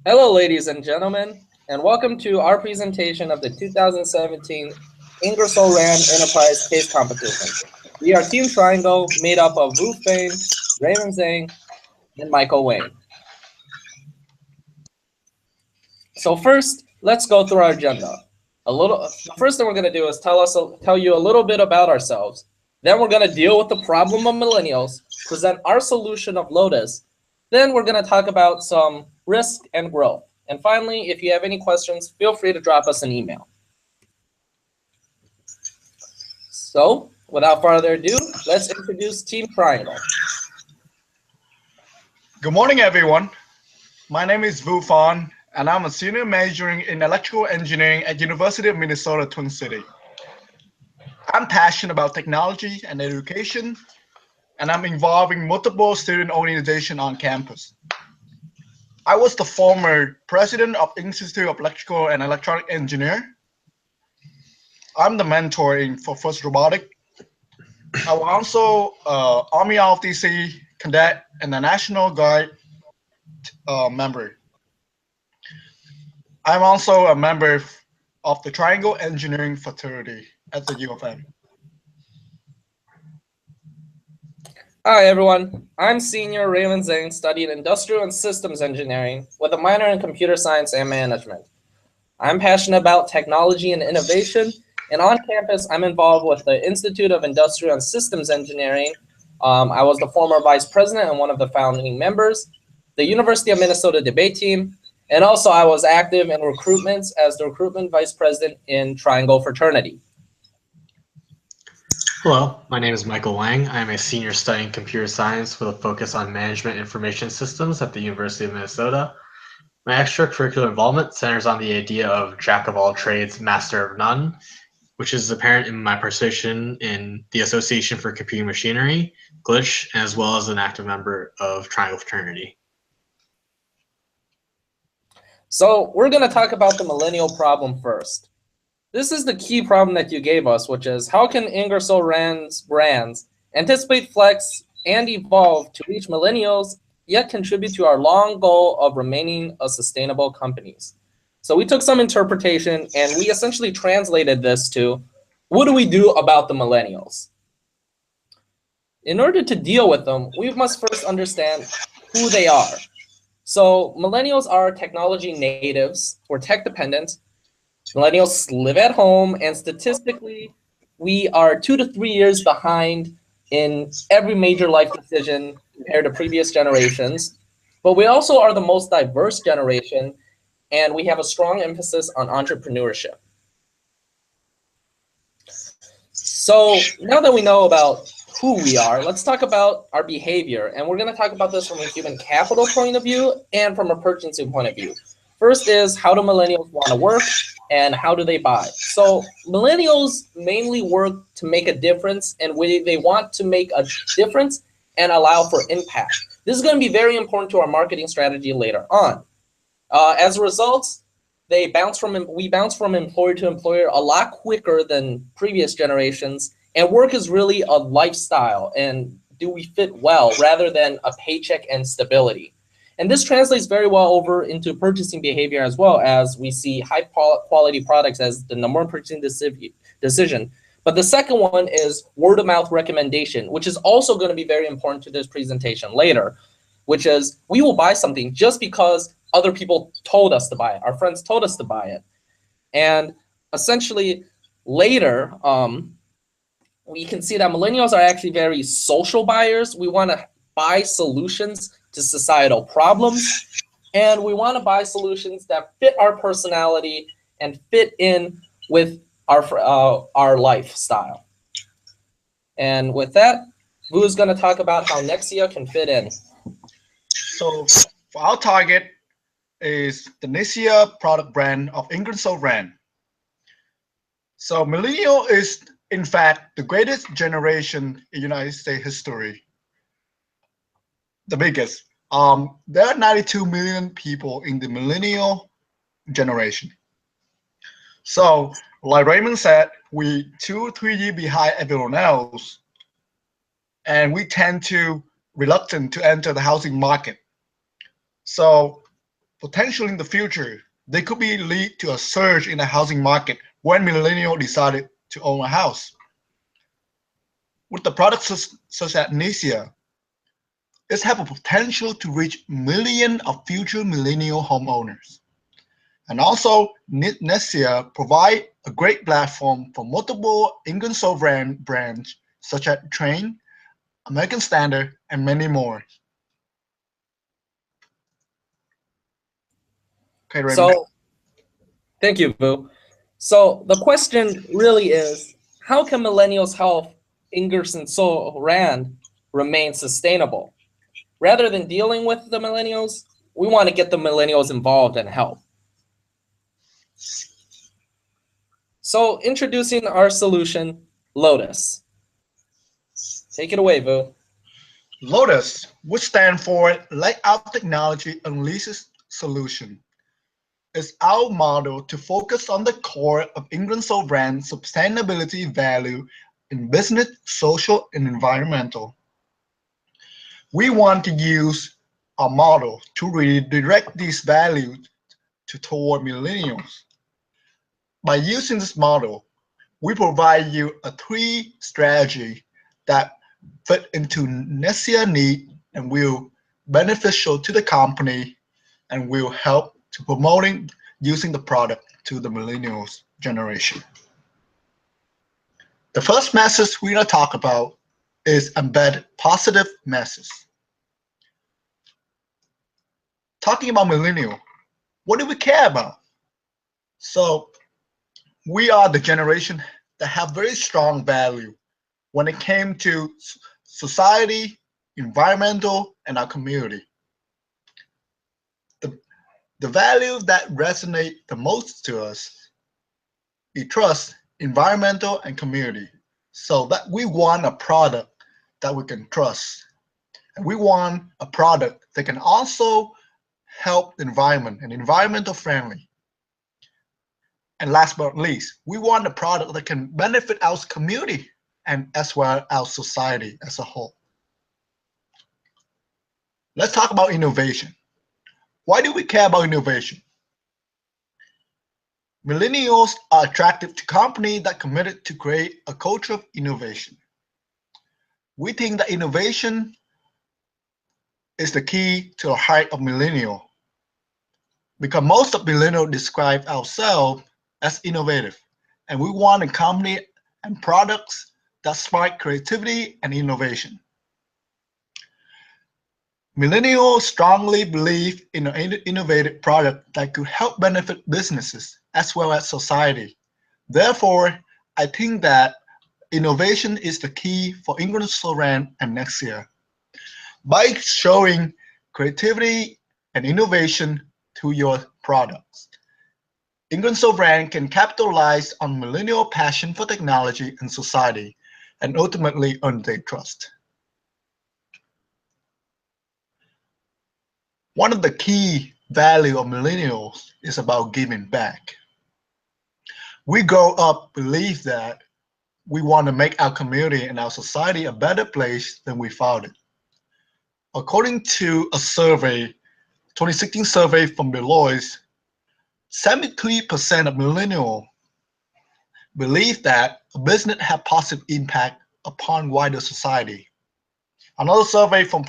Hello, ladies and gentlemen, and welcome to our presentation of the 2017 Ingersoll Rand Enterprise Case Competition. We are Team Triangle, made up of Phan, Raymond, Zhang, and Micheal Wang. So first, let's go through our agenda. The first thing we're going to do is tell you a little bit about ourselves. Then we're going to deal with the problem of millennials, present our solution of Lotus. Then we're going to talk about some risk and growth. And finally, if you have any questions, feel free to drop us an email. So, without further ado, let's introduce Team Triangle. Good morning, everyone. My name is Phan, and I'm a senior majoring in electrical engineering at University of Minnesota, Twin City. I'm passionate about technology and education, and I'm involving multiple student organizations on campus. I was the former president of Institute of Electrical and Electronic Engineer. I'm the mentor for First Robotic. I was also Army ROTC cadet and a National Guard member. I'm also a member of the Triangle Engineering Fraternity at the U of M. Hi, everyone. I'm Senior Raymond Zhang, studying Industrial and Systems Engineering with a minor in Computer Science and Management. I'm passionate about technology and innovation, and on campus, I'm involved with the Institute of Industrial and Systems Engineering. I was the former vice president and one of the founding members, the University of Minnesota debate team, and also I was active in recruitments as the recruitment vice president in Triangle Fraternity. Hello, my name is Micheal Wang. I am a senior studying computer science with a focus on management information systems at the University of Minnesota. My extracurricular involvement centers on the idea of jack of all trades, master of none, which is apparent in my participation in the Association for Computing Machinery, Glitch, as well as an active member of Triangle Fraternity. So we're going to talk about the millennial problem first. This is the key problem that you gave us, which is how can Ingersoll Rand's brands anticipate, flex, and evolve to reach millennials, yet contribute to our long goal of remaining a sustainable companies? So we took some interpretation and we essentially translated this to, what do we do about the millennials? In order to deal with them, we must first understand who they are. So millennials are technology natives or tech dependent. Millennials live at home, and statistically, we are 2 to 3 years behind in every major life decision compared to previous generations. But we also are the most diverse generation, and we have a strong emphasis on entrepreneurship. So now that we know about who we are, let's talk about our behavior. And we're going to talk about this from a human capital point of view and from a purchasing point of view. First is, how do millennials want to work and how do they buy? So millennials mainly work to make a difference, and they want to make a difference and allow for impact. This is going to be very important to our marketing strategy later on. As a result, we bounce from employer to employer a lot quicker than previous generations, and work is really a lifestyle and do we fit well rather than a paycheck and stability. And this translates very well over into purchasing behavior as well, as we see high quality products as the number one purchasing decision. But the second one is word of mouth recommendation, which is also going to be very important to this presentation later, which is we will buy something just because other people told us to buy it. Our friends told us to buy it. And essentially later, we can see that millennials are actually very social buyers. We want to buy solutions to societal problems, and we want to buy solutions that fit our personality and fit in with our lifestyle. And with that, Vu is going to talk about how Nexia can fit in. So for our target is the Nexia product brand of Ingersoll Rand. So millennial is in fact the greatest generation in United States history. The biggest. There are 92 million people in the millennial generation. So, like Raymond said, we 2-3 years behind everyone else, and we tend to reluctant to enter the housing market. So, Potentially in the future, they could be lead to a surge in the housing market when millennials decided to own a house. With the products such as Nesia, it have a potential to reach millions of future millennial homeowners. And also, Nesia provide a great platform for multiple Ingersoll brands such as Train, American Standard, and many more. Okay, Raymond. So thank you, Vu. So the question really is, how can millennials help Ingersoll Rand remain sustainable? Rather than dealing with the millennials, we want to get the millennials involved and help. So introducing our solution, Lotus. Take it away, Vu. Lotus, which stands for Layout Technology Unleashes Solution, is our model to focus on the core of Ingersoll brand sustainability value in business, social, and environmental. We want to use our model to redirect these values toward millennials. By using this model, we provide you a three strategy that fit into Nesia need and will beneficial to the company and will help to promoting using the product to the millennials generation. The first message we're going to talk about is embed positive message. Talking about millennial, what do we care about? So we are the generation that have very strong value when it came to society, environmental, and our community. The value that resonate the most to us is trust, environmental, and community. So that we want a product that we can trust. And we want a product that can also help the environment and environmental friendly. And last but not least, we want a product that can benefit our community and as well our society as a whole. Let's talk about innovation. Why do we care about innovation? Millennials are attracted to companies that committed to create a culture of innovation. We think that innovation is the key to the heart of millennial because most of millennials describe ourselves as innovative, and we want a company and products that spark creativity and innovation. Millennials strongly believe in an innovative product that could help benefit businesses as well as society. Therefore, I think that innovation is the key for Ingersoll Rand and Nexia. By showing creativity and innovation to your products, Ingersoll Rand can capitalize on millennial passion for technology and society and ultimately earn their trust. One of the key value of millennials is about giving back. We grow up believe that we want to make our community and our society a better place than we found it. According to a survey, 2016 survey from Deloitte, 73% of millennials believe that a business has positive impact upon wider society. Another survey from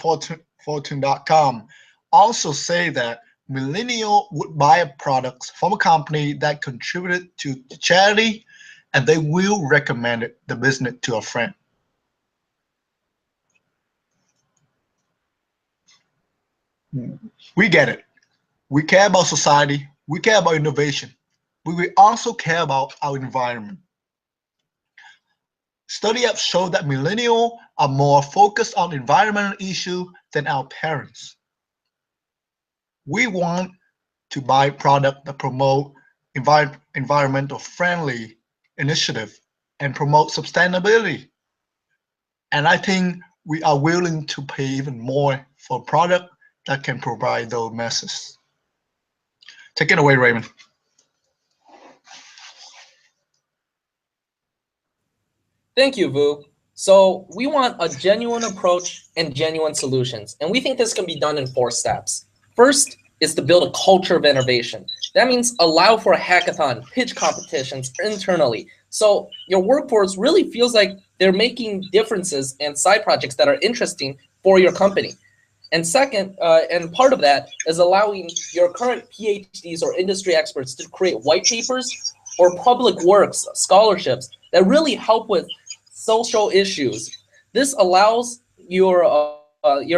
Fortune.com also say that millennials would buy products from a company that contributed to charity and they will recommend the business to a friend. We get it. We care about society. We care about innovation. But we also care about our environment. Studies have shown that millennials are more focused on environmental issues than our parents. We want to buy products that promote environmental friendly initiative and promote sustainability. And I think we are willing to pay even more for a product that can provide those messages. Take it away, Raymond. Thank you, Vu. So we want a genuine approach and genuine solutions. And we think this can be done in 4 steps. First, is to build a culture of innovation. That means allow for a hackathon, pitch competitions internally. So your workforce really feels like they're making differences and side projects that are interesting for your company. And second, and part of that is allowing your current PhDs or industry experts to create white papers or public works, scholarships that really help with social issues. This allows your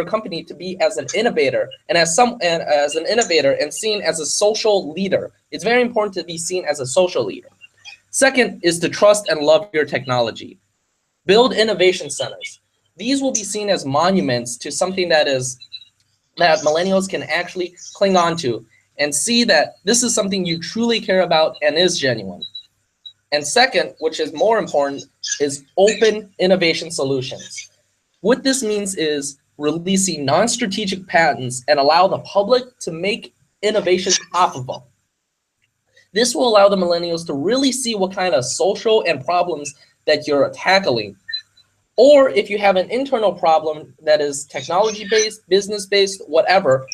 company to be as an innovator and as an innovator and seen as a social leader. It's very important to be seen as a social leader. Second is to trust and love your technology. Build innovation centers. These will be seen as monuments to something that millennials can actually cling on to and see that this is something you truly care about and is genuine. And second, which is more important, is open innovation solutions. What this means is releasing non-strategic patents and allow the public to make innovations off of them. This will allow the millennials to really see what kind of social and problems that you're tackling. Or if you have an internal problem that is technology-based, business-based, whatever,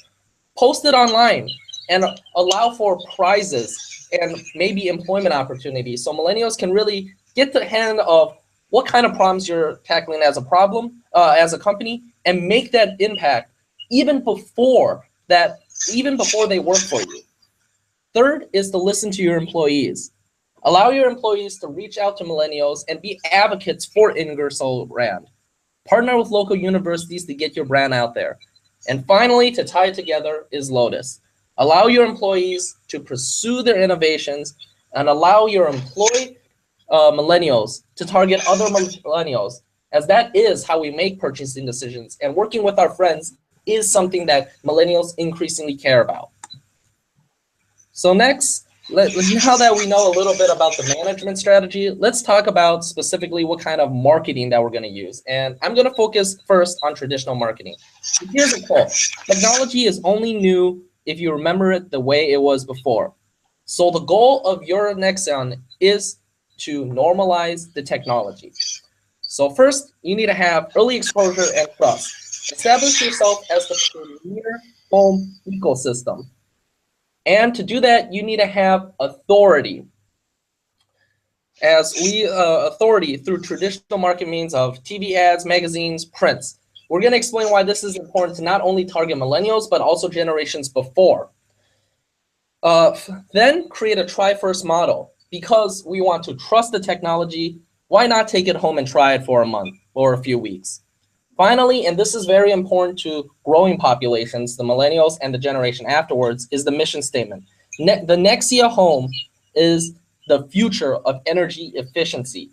post it online and allow for prizes and maybe employment opportunities so millennials can really get the hand of what kind of problems you're tackling as a problem, as a company, and make that impact even before they work for you. Third is to listen to your employees. Allow your employees to reach out to millennials and be advocates for Ingersoll brand. Partner with local universities to get your brand out there. And finally, to tie it together is Lotus. Allow your employees to pursue their innovations and allow your millennials to target other millennials, as that is how we make purchasing decisions. And working with our friends is something that millennials increasingly care about. So next, now that we know a little bit about the management strategy, let's talk about specifically what kind of marketing that we're going to use. And I'm going to focus first on traditional marketing. Here's a quote: technology is only new if you remember it the way it was before. So the goal of your Nexon is to normalize the technology. So first, you need to have early exposure and trust. Establish yourself as the premier home ecosystem. And to do that, you need to have authority. Authority through traditional market means of TV ads, magazines, prints. We're going to explain why this is important to not only target millennials, but also generations before. Then create a try-first model. Because we want to trust the technology, why not take it home and try it for a month or a few weeks? Finally, and this is very important to growing populations, the millennials and the generation afterwards, is the mission statement. The Nexia home is the future of energy efficiency.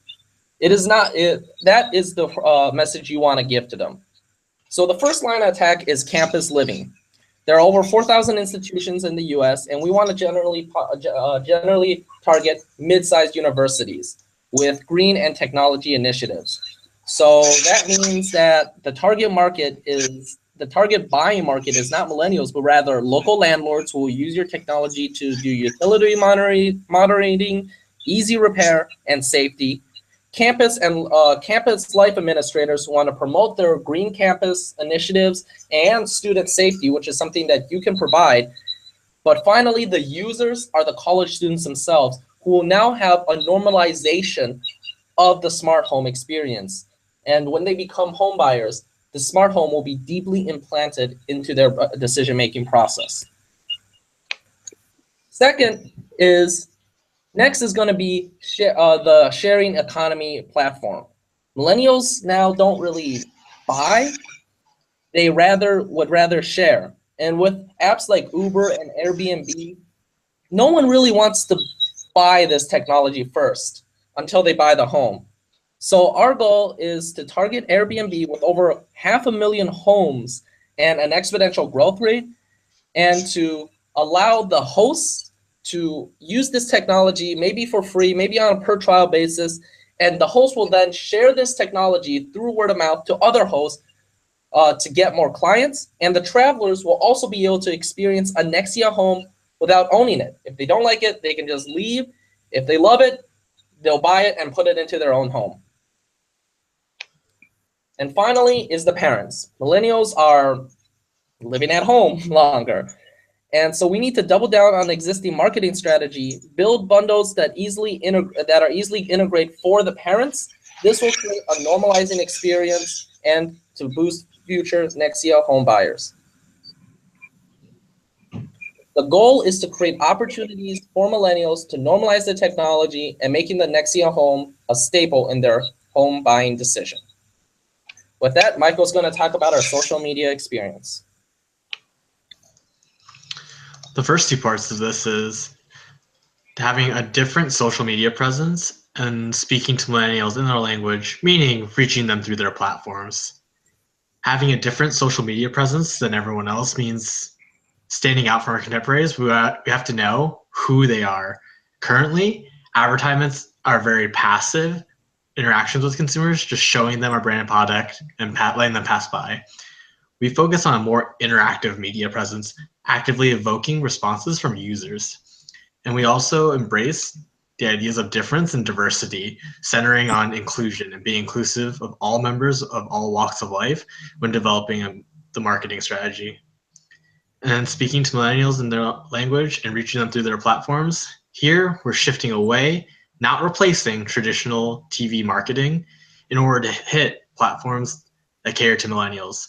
That is the message you want to give to them. So the first line of attack is campus living. There are over 4,000 institutions in the US, and we want to generally target mid-sized universities with green and technology initiatives. So that means that the target buying market is not millennials, but rather local landlords who will use your technology to do utility monitoring, easy repair, and safety. Campus and campus life administrators who want to promote their green campus initiatives and student safety, which is something that you can provide. But finally, the users are the college students themselves, who will now have a normalization of the smart home experience. And when they become home buyers, the smart home will be deeply implanted into their decision-making process. Next is going to be the sharing economy platform. Millennials now don't really buy, they would rather share. And with apps like Uber and Airbnb, no one really wants to buy this technology first until they buy the home. So our goal is to target Airbnb with over 500,000 homes and an exponential growth rate, and to allow the hosts to use this technology, maybe for free, maybe on a per trial basis, and the host will then share this technology through word of mouth to other hosts to get more clients, and the travelers will also be able to experience a Nexia home without owning it. If they don't like it, they can just leave. If they love it, they'll buy it and put it into their own home. And finally is the parents. Millennials are living at home longer. And so we need to double down on existing marketing strategy, build bundles that are easily integrate for the parents. This will create a normalizing experience and to boost future Nexia home buyers. The goal is to create opportunities for millennials to normalize the technology and making the Nexia home a staple in their home buying decision. With that, Michael's going to talk about our social media experience. The first two parts of this is having a different social media presence and speaking to millennials in their language, meaning reaching them through their platforms. Having a different social media presence than everyone else means standing out from our contemporaries. We have to know who they are. Currently, advertisements are very passive interactions with consumers, just showing them our branded product and letting them pass by. We focus on a more interactive media presence, actively evoking responses from users. And we also embrace the ideas of difference and diversity, centering on inclusion and being inclusive of all members of all walks of life when developing the marketing strategy. And speaking to millennials in their language and reaching them through their platforms, here we're shifting away, not replacing traditional TV marketing in order to hit platforms that cater to millennials.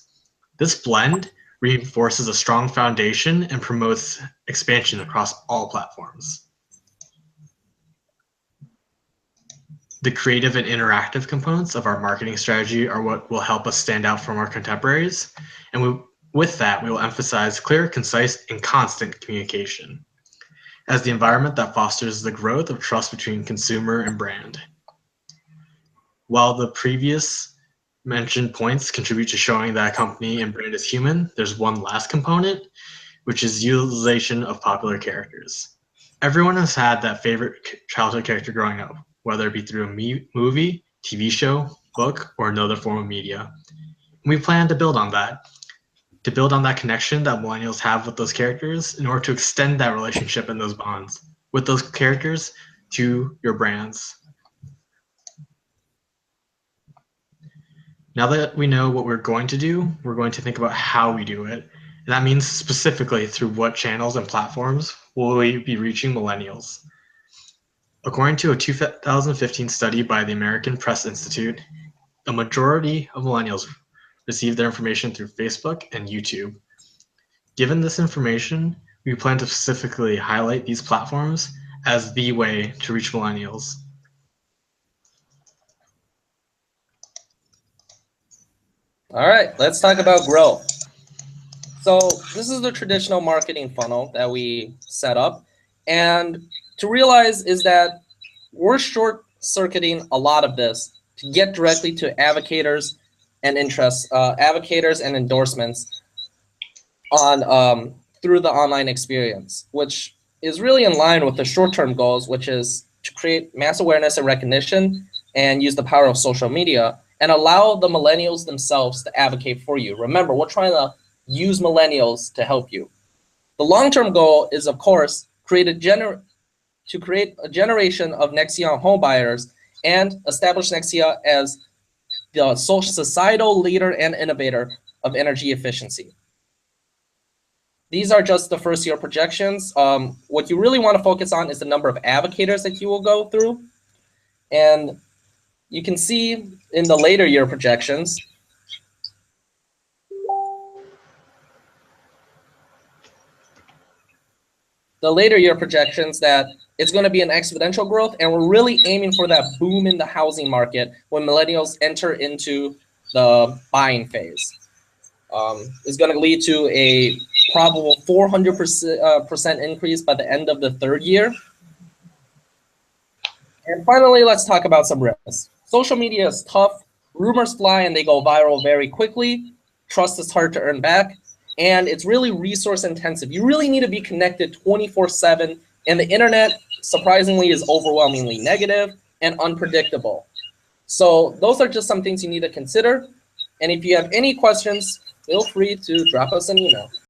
This blend reinforces a strong foundation and promotes expansion across all platforms. The creative and interactive components of our marketing strategy are what will help us stand out from our contemporaries. And with that, we will emphasize clear, concise, and constant communication as the environment that fosters the growth of trust between consumer and brand. While the previous mentioned points contribute to showing that a company and brand is human, there's one last component, which is utilization of popular characters. Everyone has had that favorite childhood character growing up, whether it be through a movie, TV show, book, or another form of media. And we plan to build on that connection that millennials have with those characters in order to extend that relationship and those bonds with those characters to your brands. Now that we know what we're going to do, we're going to think about how we do it. And that means specifically through what channels and platforms will we be reaching millennials. According to a 2015 study by the American Press Institute, a majority of millennials receive their information through Facebook and YouTube. Given this information, we plan to specifically highlight these platforms as the way to reach millennials. All right, let's talk about growth. So this is the traditional marketing funnel that we set up. And to realize is that we're short-circuiting a lot of this to get directly to advocators and advocators and endorsements on through the online experience, which is really in line with the short-term goals, which is to create mass awareness and recognition and use the power of social media and allow the millennials themselves to advocate for you. Remember, we're trying to use millennials to help you. The long-term goal is, of course, create a generation of Nexia home buyers and establish Nexia as the societal leader and innovator of energy efficiency. These are just the first year projections. What you really want to focus on is the number of advocators that you will go through. And you can see in the later year projections, that it's going to be an exponential growth, and we're really aiming for that boom in the housing market when millennials enter into the buying phase. It's going to lead to a probable 400% increase by the end of the third year. And finally, let's talk about some risks. Social media is tough. Rumors fly and they go viral very quickly. Trust is hard to earn back. And it's really resource intensive. You really need to be connected 24/7. And the internet, surprisingly, is overwhelmingly negative and unpredictable. So those are just some things you need to consider. And if you have any questions, feel free to drop us an email.